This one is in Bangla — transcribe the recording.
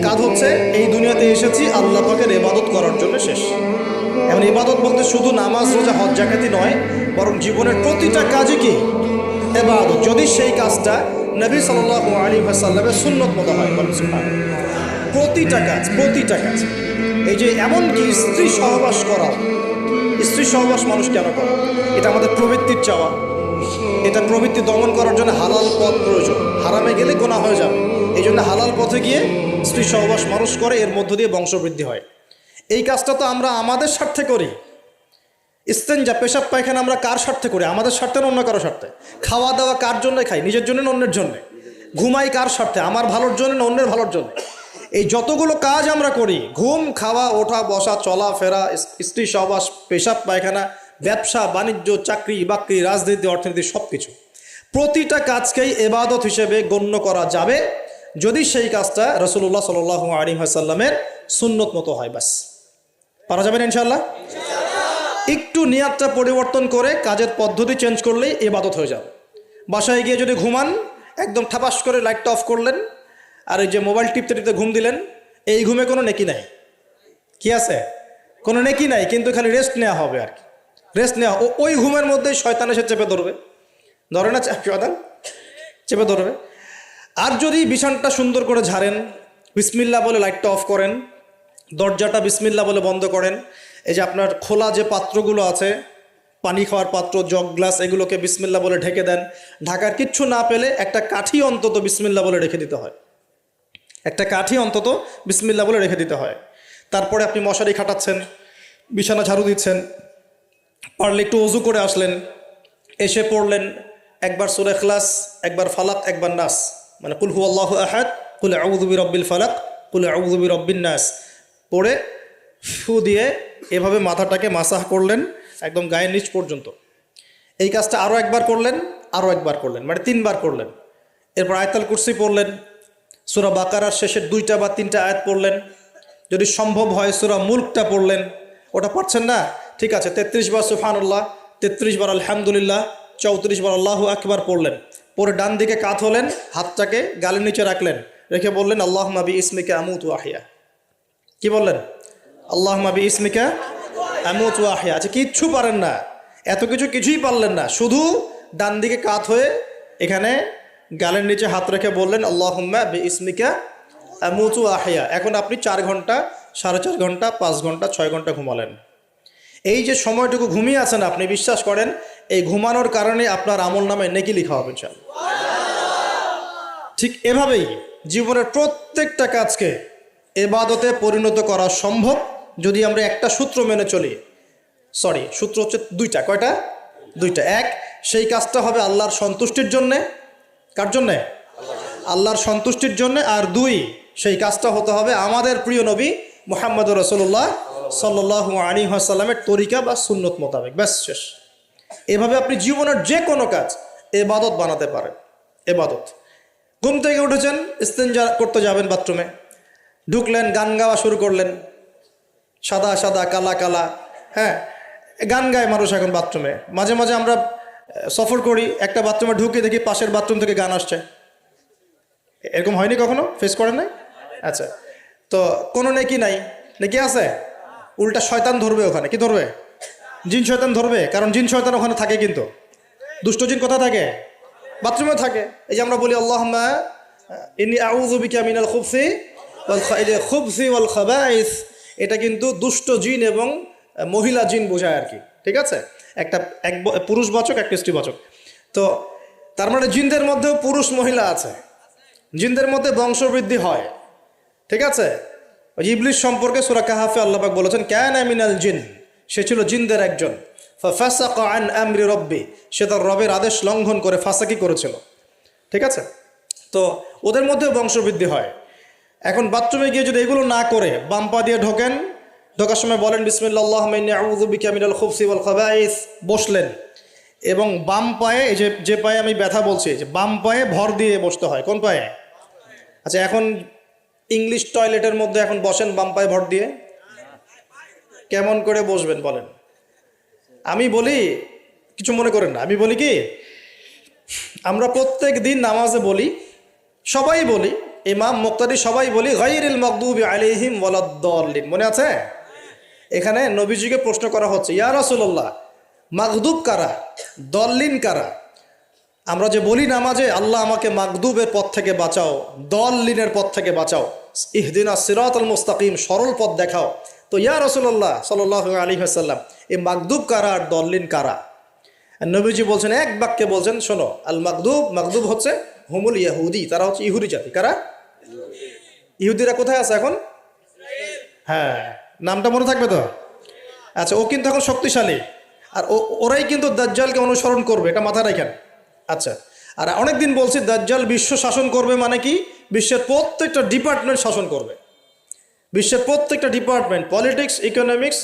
কাজ হচ্ছে এই দুনিয়াতে এসেছি আল্লাহ পাকের ইবাদত করার জন্য শেষ। এমন ইবাদত বলতে শুধু নামাজ রোজা হজ জাকাতি নয়, বরং জীবনের প্রতিটা কাজই কি ইবাদত, যদি সেই কাজটা নবী সাল্লাল্লাহু আলাইহি ওয়াসাল্লামের সুন্নত মতো হয়। প্রতিটা কাজ এই যে এমনকি স্ত্রী সহবাস করা, স্ত্রী সহবাস মানুষ কেন করে? এটা আমাদের প্রবৃত্তির চাওয়া, এটা প্রবৃত্তি দমন করার জন্য হালাল পথ প্রয়োজন, হারামে গেলে গুনাহ হয়ে যাবে। এই জন্য হালাল পথে গিয়ে স্ত্রী সহবাস মানুষ করে, এর মধ্য দিয়ে বংশবৃদ্ধি হয়। এই কাজটা তো আমরা আমাদের স্বার্থে করি। ইস্তেঞ্জা পেশাব পায়খানা আমরা কার স্বার্থে করি? আমাদের স্বার্থে না অন্য কারো স্বার্থে? খাওয়া দাওয়া কার জন্য খাই? নিজের জন্য না অন্যের জন্যে? ঘুমাই কার স্বার্থে? আমার ভালোর জন্য না অন্যের ভালোর জন্য? এই যতগুলো কাজ আমরা করি, ঘুম, খাওয়া, ওঠা, বসা, চলাফেরা, স্ত্রী সহবাস, পেশাব পায়খানা, ব্যবসা বাণিজ্য, চাকরি বাকরি, রাজনীতি, অর্থনীতি, সব কিছু, প্রতিটা কাজকেই ইবাদত হিসেবে গণ্য করা যাবে যদি সেই কাজটা রাসূলুল্লাহ সাল্লাল্লাহু আলাইহি ওয়াসাল্লামের সুন্নত মতো হয়। বাস, পারা যাবে না ইনশাআল্লাহ? একটু নিয়াতটা পরিবর্তন করে কাজের পদ্ধতি চেঞ্জ করলেই ইবাদত হয়ে যাবে। বাসায় গিয়ে যদি ঘুমান, একদম ঠাপাস করে লাইটটা অফ করলেন আর এই যে মোবাইল টিপতে টিপতে ঘুম দিলেন, এই ঘুমে কোনো নেকি নাই। কি আছে? কোনো নেকি নাই, কিন্তু খালি রেস্ট নেওয়া হবে আর কি। রেস্ট নেওয়া, ওই ঘুমের মধ্যেই শয়তান এসে চেপে ধরবে, ধরে না শয়তান? চেপে ধরবে। আর যদি বিছানটা সুন্দর করে ঝাড়েন, বিসমিল্লাহ বলে লাইটটা অফ করেন, দরজাটা বিসমিল্লাহ বলে বন্ধ করেন, এই যে আপনার খোলা যে পাত্রগুলো আছে, পানি খাওয়ার পাত্র, জগ, গ্লাস, এগুলোকে বিসমিল্লাহ বলে ঢেকে দেন। ঢাকার কিচ্ছু না পেলে একটা কাঠি অন্তত বিসমিল্লাহ বলে রেখে দিতে হয়। একটা কাঠি অন্তত বিসমিল্লাহ বলে রেখে দিতে হয়। তারপরে আপনি মশারি খাটাচ্ছেন, বিছানা ঝাড়ু দিচ্ছেন, পারলে একটু ওযু করে আসলেন, এসে পড়লেন একবার সূরা ইখলাস, একবার ফালাক, একবার নাস, মানে কুল হুয়াল্লাহু আহাদ, কুল আউযু বিরাব্বিল ফালাক, কুল আউযু বিরাব্বিন নাস পড়ে ফু দিয়ে এভাবে মাথাটাকে মাসাহ করলেন একদম গায়ের নিচ পর্যন্ত। এই কাজটা আরও একবার করলেন, আরও একবার করলেন, মানে 3 বার করলেন। এরপর আয়াতুল কুরসি পড়লেন, সূরা বাকারার শেষের 2টা বা 3টা আয়াত পড়লেন, যদি সম্ভব হয় সূরা মুলকটা পড়লেন। ওটা পারছেন না? ঠিক আছে, 33 বার সুবহানাল্লাহ, 33 বার আলহামদুলিল্লাহ, 34 বার আল্লাহু আকবার পড়লেন। পরে ডান দিকে কাত হলেন, হাতটাকে গালের নিচে রাখলেন, রেখে বললেন আল্লাহুম্মা বিইসমিকা আমুতু আহইয়া। কি বললেন? আল্লাহুম্মা বিইসমিকা আমুতু আহইয়া। আচ্ছা, কিচ্ছু পারেন না, এত কিছুই পারলেন না, শুধু ডান দিকে কাত হয়ে এখানে গালের নিচে হাত রেখে বললেন আল্লাহুম্মা বিইসমিকা আমুতু আহইয়া। এখন আপনি 4 ঘন্টা, 4.5 ঘন্টা, 5 ঘন্টা, 6 ঘন্টা ঘুমালেন। এই যে সময়টুকু ঘুমিয়ে আছেন আপনি, বিশ্বাস করেন এই ঘুমানোর কারণে আপনার আমল নামে নেকি লেখা হবে ইনশাআল্লাহ। ঠিক এভাবেই জীবনের প্রত্যেকটা কাজকে ইবাদতে পরিণত করা সম্ভব যদি আমরা একটা সূত্র মেনে চলি। সূত্র হচ্ছে 2টা। কয়টা? 2টা। এক, সেই কাজটা হবে আল্লাহর সন্তুষ্টির জন্যে। কার জন্যে? আল্লাহর সন্তুষ্টির জন্যে। আর 2, সেই কাজটা হতে হবে আমাদের প্রিয় নবী মুহাম্মদুর রাসূলুল্লাহ সাল্লাল্লাহু আলাইহি ওয়াসাল্লামের তরিকা বা সুন্নত মোতাবেক। ব্যাস, শেষ। এভাবে আপনি জীবনের যে কোনো কাজ ইবাদত বানাতে পারেন। ইবাদত। ঘুম থেকে উঠেছেন, ইস্তেঞ্জা করতে যাবেন, বাথরুমে ঢুকলেন, গান গাওয়া শুরু করলেন, সাদা সাদা কালা কালা, হ্যাঁ, গান গায় মানুষ এখন বাথরুমে। মাঝে মাঝে আমরা সফর করি, একটা বাথরুমে ঢুকে দেখি পাশের বাথরুম থেকে গান আসছে। এরকম হয়নি কখনো? ফেস করেন নাই? আচ্ছা, তো কোনো নেকি নাই? নেকি আছে? উল্টা শয়তান ধরবে ওখানে। কি ধরবে? জিন শয়তান ধরবে। কারণ জিন শয়তান ওখানে থাকে, কিন্তু দুষ্ট জিন কোথায় থাকে? বাথরুমে থাকে। এই যে আমরা বলি আল্লাহুম্মা ইন্নী আউযু বিকা মিনাল খুবসি ওয়াল খাবাইস, এটা কিন্তু দুষ্ট জিন এবং মহিলা জিন বোঝায় আর কি। ঠিক আছে, এক পুরুষবাচক, এক স্ত্রীবাচক। তো তার মানে জিনদের মধ্যেও পুরুষ মহিলা আছে, জিনদের মধ্যে বংশবৃদ্ধি হয়। ঠিক আছে, ইবলিস সম্পর্কে সূরা কাহাফে আল্লাহ পাক বলেছেন কানা মিনাল জিন, সে ছিল জিনদের একজন। ফাসাকা আন আমরি রব্বি, সে তার রবের আদেশ লঙ্ঘন করে ফাসাকি করেছিল। ঠিক আছে, তো ওদের মধ্যেও বংশবৃদ্ধি হয়। এখন বাথরুমে গিয়ে যদি এগুলো না করে বাম পা দিয়ে ঢোকেন, ঢোকার সময় বলেন বিসমিল্লাহ আল্লাহুম্মা ইন্নী আউযু বিকা মিনাল খুবসি ওয়াল খাবাইস, বসলেন, এবং বাম পায়ে, এই যে পায়ে আমি ব্যথা বলছি, যে বাম পায়ে ভর দিয়ে বসতে হয়। কোন পায়ে? আচ্ছা, এখন ইংলিশ টয়লেটের মধ্যে এখন বসেন বাম পায়ে ভর দিয়ে, কেমন করে বসবেন বলেন? আমি বলি, কিছু মনে করেন না, আমি বলি কি, আমরা প্রত্যেক দিন নামাজে বলি, সবাই বলি, ইমাম মুক্তাদি সবাই বলি গায়রিল মাগদুবি আলাইহিম ওয়ালাদ-দাল্লিন। মনে আছে? এখানে নবীজিকে প্রশ্ন করা হচ্ছে, ইয়া রাসূলুল্লাহ, মাগদুব কারা, দল্লিন কারা? আমরা যে বলি নামাজে, আল্লাহ আমাকে মাগদুবের পথ থেকে বাঁচাও, দল্লিনের পথ থেকে বাঁচাও, ইহদিনাস সিরাতাল মুস্তাকিম, সরল পথ দেখাও। তো ইয়া রাসূলুল্লাহ সাল্লাল্লাহু আলাইহি ওয়াসাল্লাম, এই মাগদুব কারা আর দল্লিন কারা? আর নবীজি বলছেন, এক বাক্যে বলছেন, শোনো, আল মাগদুব, মাগদুব হচ্ছে হুমুল ইয়াহুদি, তারা হচ্ছে ইহুদি জাতি। কারা? ইহুদিরা কোথায় আছে এখন? হ্যাঁ, নামটা মনে থাকবে তো? আচ্ছা, ও কিন্তু এখন শক্তিশালী, আর ওরাই কিন্তু দাজ্জালকে অনুসরণ করবে, এটা মাথায় রাখেন। আচ্ছা, আর অনেকদিন বলছি দাজ্জাল বিশ্ব শাসন করবে, মানে কি? বিশ্বের প্রত্যেকটা ডিপার্টমেন্ট শাসন করবে। বিশ্বের প্রত্যেকটা ডিপার্টমেন্ট, পলিটিক্স, ইকোনমিক্স,